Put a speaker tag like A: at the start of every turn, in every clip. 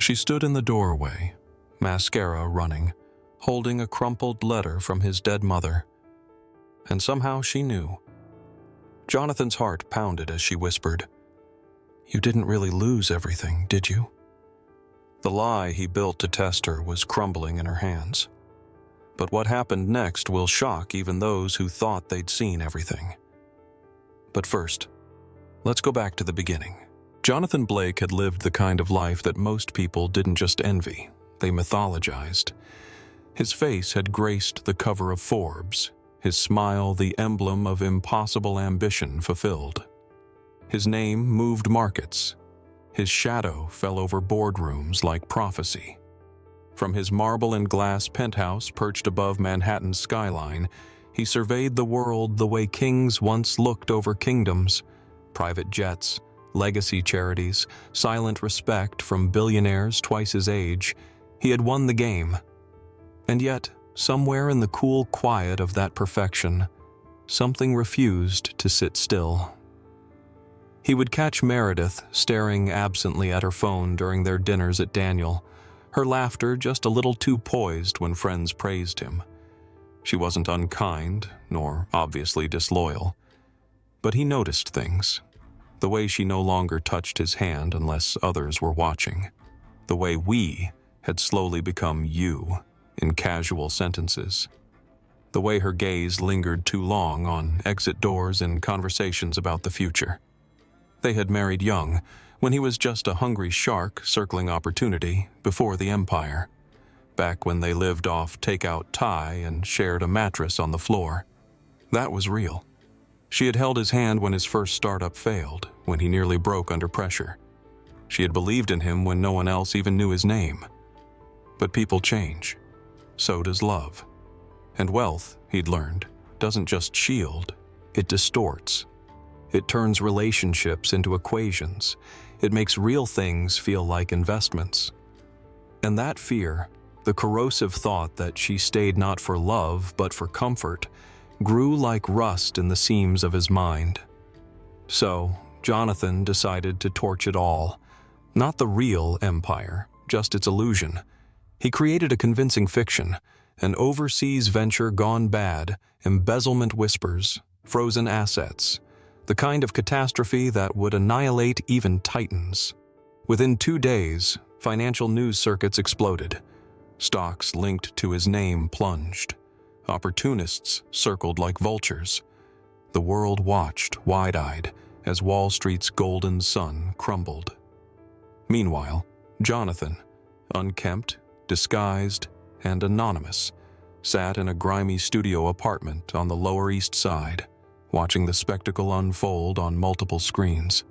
A: She stood in the doorway, mascara running, holding a crumpled letter from his dead mother. And somehow she knew. Jonathan's heart pounded as she whispered, "You didn't really lose everything, did you?" The lie he built to test her was crumbling in her hands. But what happened next will shock even those who thought they'd seen everything. But first, let's go back to the beginning. Jonathan Blake had lived the kind of life that most people didn't just envy, they mythologized. His face had graced the cover of Forbes, his smile the emblem of impossible ambition fulfilled. His name moved markets. His shadow fell over boardrooms like prophecy. From his marble and glass penthouse perched above Manhattan's skyline, he surveyed the world the way kings once looked over kingdoms, private jets, legacy charities, silent respect from billionaires twice his age. He had won the game. And yet, somewhere in the cool quiet of that perfection, something refused to sit still. He would catch Meredith staring absently at her phone during their dinners at Daniel, her laughter just a little too poised when friends praised him. She wasn't unkind, nor obviously disloyal. But he noticed things. The way she no longer touched his hand unless others were watching. The way "we" had slowly become "you" in casual sentences. The way her gaze lingered too long on exit doors and conversations about the future. They had married young, when he was just a hungry shark circling opportunity before the empire, back when they lived off takeout Thai and shared a mattress on the floor. That was real. She had held his hand when his first startup failed, when he nearly broke under pressure. She had believed in him when no one else even knew his name. But people change. So does love. And wealth, he'd learned, doesn't just shield, it distorts. It turns relationships into equations. It makes real things feel like investments. And that fear, the corrosive thought that she stayed not for love but for comfort, grew like rust in the seams of his mind. So, Jonathan decided to torch it all. Not the real empire, just its illusion. He created a convincing fiction, an overseas venture gone bad, embezzlement whispers, frozen assets, the kind of catastrophe that would annihilate even titans. Within 2 days, financial news circuits exploded. Stocks linked to his name plunged. Opportunists circled like vultures. The world watched, wide-eyed, as Wall Street's golden sun crumbled. Meanwhile, Jonathan, unkempt, disguised, and anonymous, sat in a grimy studio apartment on the Lower East Side, watching the spectacle unfold on multiple screens.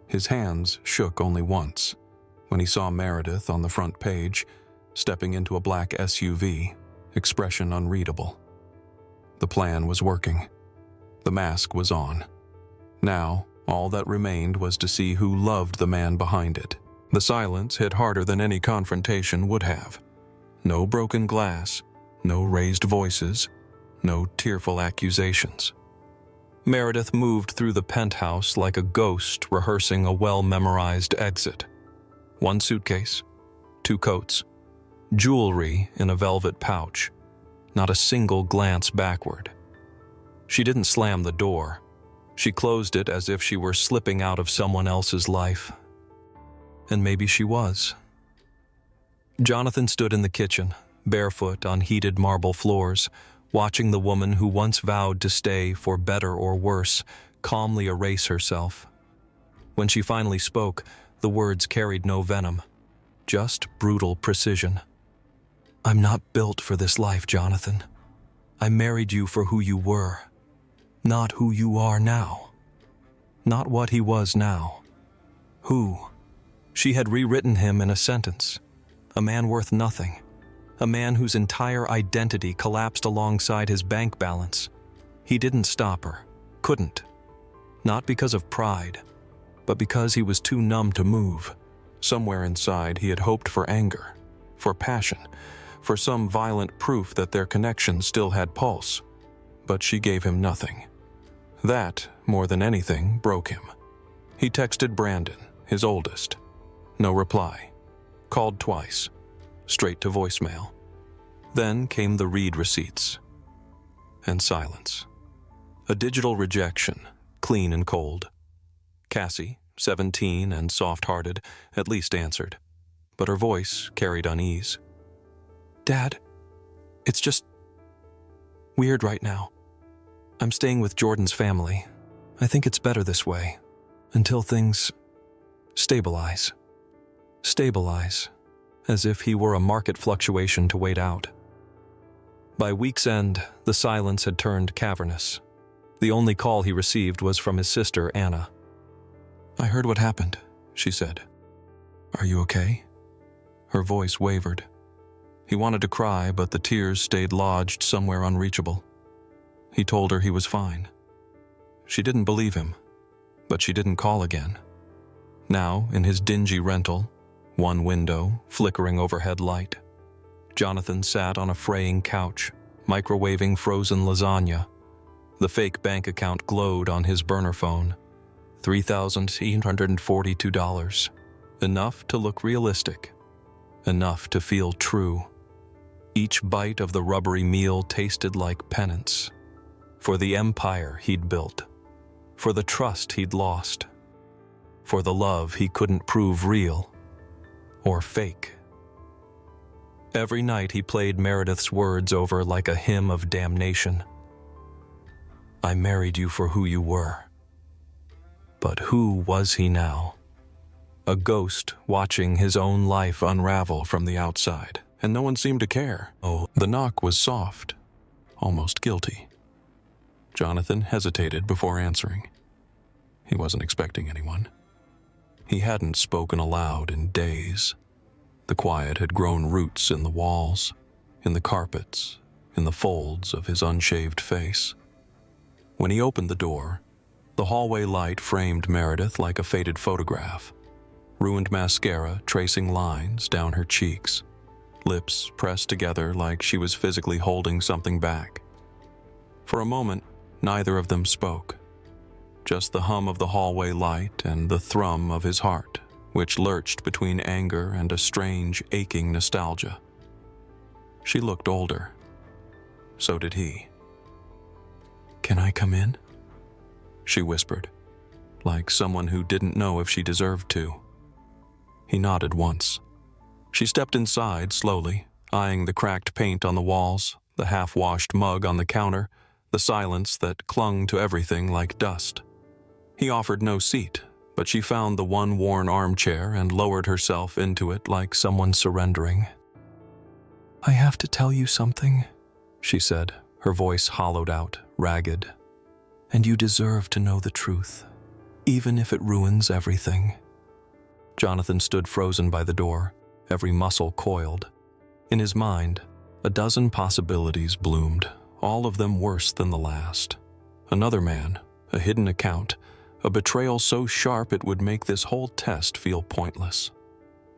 A: His hands shook only once, when he saw Meredith on the front page, stepping into a black SUV, expression unreadable. The plan was working. The mask was on. Now, all that remained was to see who loved the man behind it. The silence hit harder than any confrontation would have. No broken glass, no raised voices, no tearful accusations. Meredith moved through the penthouse like a ghost rehearsing a well-memorized exit. 1 suitcase, 2 coats, jewelry in a velvet pouch, not a single glance backward. She didn't slam the door. She closed it as if she were slipping out of someone else's life. And maybe she was. Jonathan stood in the kitchen, barefoot on heated marble floors, watching the woman who once vowed to stay for better or worse calmly erase herself. When she finally spoke, the words carried no venom, just brutal precision. "I'm not built for this life, Jonathan. I married you for who you were, not who you are now. Not what he was now. Who?" She had rewritten him in a sentence. A man worth nothing. A man whose entire identity collapsed alongside his bank balance. He didn't stop her. Couldn't. Not because of pride, but because he was too numb to move. Somewhere inside he had hoped for anger, for passion, for some violent proof that their connection still had pulse. But she gave him nothing. That, more than anything, broke him. He texted Brandon, his oldest. No reply. Called twice, straight to voicemail. Then came the read receipts. And silence. A digital rejection, clean and cold. Cassie, 17 and soft-hearted, at least answered, but her voice carried unease. "Dad, it's just weird right now. I'm staying with Jordan's family. I think it's better this way, until things stabilize. Stabilize, as if he were a market fluctuation to wait out." By week's end, the silence had turned cavernous. The only call he received was from his sister, Anna. "I heard what happened," she said. "Are you okay?" Her voice wavered. He wanted to cry, but the tears stayed lodged somewhere unreachable. He told her he was fine. She didn't believe him, but she didn't call again. Now, in his dingy rental, one window, flickering overhead light, Jonathan sat on a fraying couch, microwaving frozen lasagna. The fake bank account glowed on his burner phone. $3,842. Enough to look realistic. Enough to feel true. Each bite of the rubbery meal tasted like penance. For the empire he'd built. For the trust he'd lost. For the love he couldn't prove real. Or fake. Every night he played Meredith's words over like a hymn of damnation. "I married you for who you were." But who was he now? A ghost watching his own life unravel from the outside, and no one seemed to care. Oh, the knock was soft, almost guilty. Jonathan hesitated before answering. He wasn't expecting anyone. He hadn't spoken aloud in days. The quiet had grown roots in the walls, in the carpets, in the folds of his unshaved face. When he opened the door, the hallway light framed Meredith like a faded photograph, ruined mascara tracing lines down her cheeks, lips pressed together like she was physically holding something back. For a moment, neither of them spoke. Just the hum of the hallway light and the thrum of his heart, which lurched between anger and a strange, aching nostalgia. She looked older. So did he. "Can I come in?" she whispered, like someone who didn't know if she deserved to. He nodded once. She stepped inside slowly, eyeing the cracked paint on the walls, the half-washed mug on the counter, the silence that clung to everything like dust. He offered no seat, but she found the one worn armchair and lowered herself into it like someone surrendering. "I have to tell you something," she said, her voice hollowed out, ragged. "And you deserve to know the truth, even if it ruins everything." Jonathan stood frozen by the door, every muscle coiled. In his mind, a dozen possibilities bloomed, all of them worse than the last. Another man, a hidden account, a betrayal so sharp it would make this whole test feel pointless.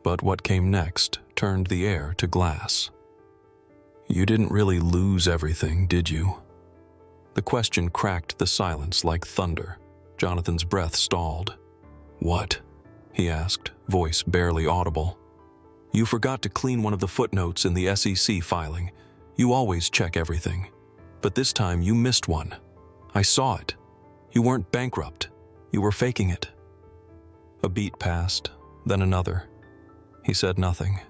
A: But what came next turned the air to glass. "You didn't really lose everything, did you?" The question cracked the silence like thunder. Jonathan's breath stalled. "What?" he asked, voice barely audible. "You forgot to clean one of the footnotes in the SEC filing. You always check everything. But this time you missed one. I saw it. You weren't bankrupt. You were faking it." A beat passed, then another. He said nothing.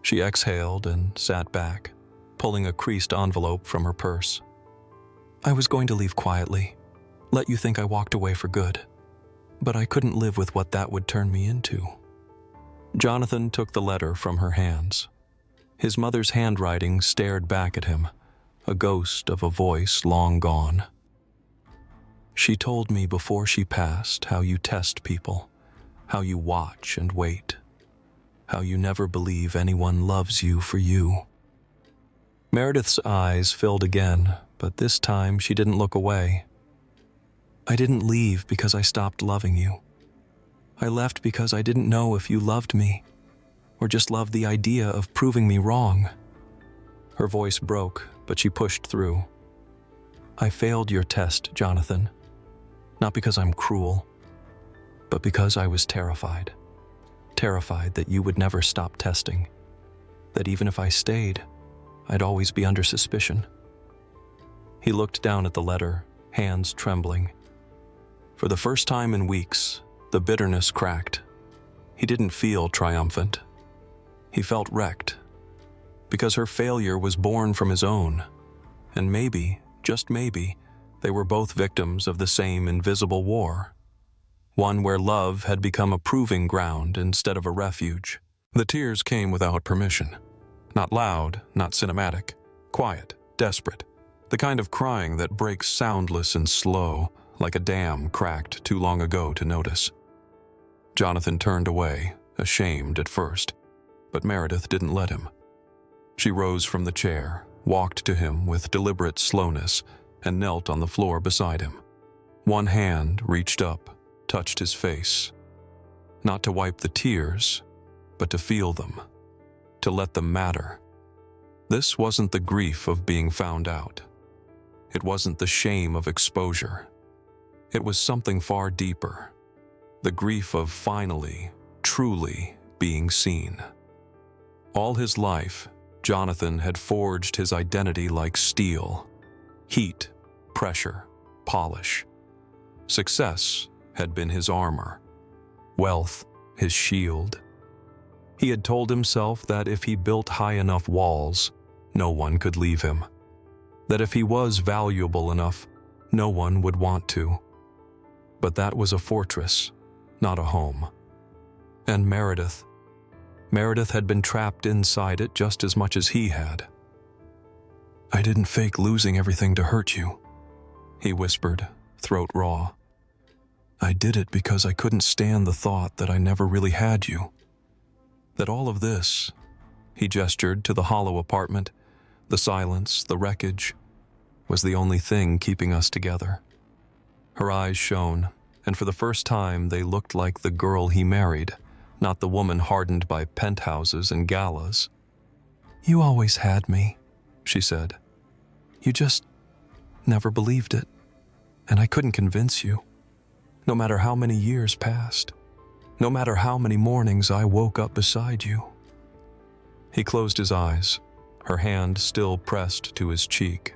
A: She exhaled and sat back, pulling a creased envelope from her purse. "I was going to leave quietly, let you think I walked away for good. But I couldn't live with what that would turn me into." Jonathan took the letter from her hands. His mother's handwriting stared back at him, a ghost of a voice long gone. "She told me before she passed how you test people, how you watch and wait, how you never believe anyone loves you for you." Meredith's eyes filled again, but this time she didn't look away. "I didn't leave because I stopped loving you. I left because I didn't know if you loved me, or just loved the idea of proving me wrong." Her voice broke, but she pushed through. "I failed your test, Jonathan. Not because I'm cruel, but because I was terrified. terrified that you would never stop testing, that even if I stayed, I'd always be under suspicion. He looked down at the letter, hands trembling. For the first time in weeks, the bitterness cracked. He didn't feel triumphant. He felt wrecked, because her failure was born from his own, and maybe, just maybe, they were both victims of the same invisible war, one where love had become a proving ground instead of a refuge. The tears came without permission. Not loud, not cinematic, quiet, desperate, the kind of crying that breaks soundless and slow, like a dam cracked too long ago to notice. Jonathan turned away, ashamed at first, but Meredith didn't let him. She rose from the chair, walked to him with deliberate slowness, and knelt on the floor beside him. One hand reached up, touched his face, not to wipe the tears, but to feel them, to let them matter. This wasn't the grief of being found out. It wasn't the shame of exposure. It was something far deeper, the grief of finally, truly being seen. All his life, Jonathan had forged his identity like steel. Heat, pressure, polish. Success had been his armor. Wealth, his shield. He had told himself that if he built high enough walls, no one could leave him. That if he was valuable enough, no one would want to. But that was a fortress, not a home. And Meredith had been trapped inside it just as much as he had. "I didn't fake losing everything to hurt you," he whispered, throat raw. "I did it because I couldn't stand the thought that I never really had you. That all of this," he gestured to the hollow apartment, the silence, the wreckage, was the only thing keeping us together. Her eyes shone, and for the first time they looked like the girl he married, not the woman hardened by penthouses and galas. "You always had me," she said. "You just never believed it, and I couldn't convince you. No matter how many years passed, no matter how many mornings I woke up beside you." He closed his eyes, her hand still pressed to his cheek.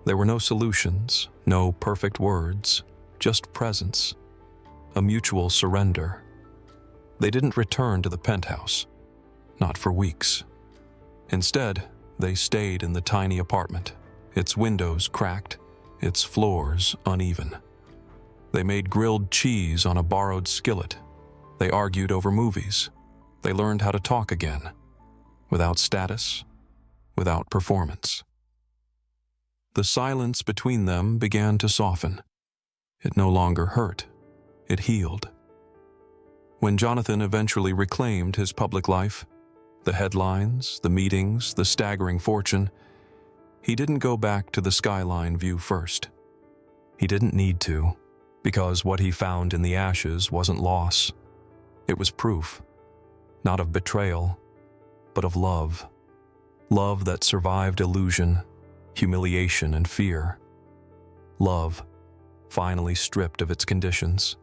A: There were no solutions, no perfect words, just presence, a mutual surrender. They didn't return to the penthouse, not for weeks. Instead, they stayed in the tiny apartment, its windows cracked, its floors uneven. They made grilled cheese on a borrowed skillet. They argued over movies. They learned how to talk again, without status, without performance. The silence between them began to soften. It no longer hurt. It healed. When Jonathan eventually reclaimed his public life, the headlines, the meetings, the staggering fortune, he didn't go back to the skyline view first. He didn't need to, because what he found in the ashes wasn't loss. It was proof, not of betrayal, but of love. Love that survived illusion, humiliation, and fear. Love, finally stripped of its conditions.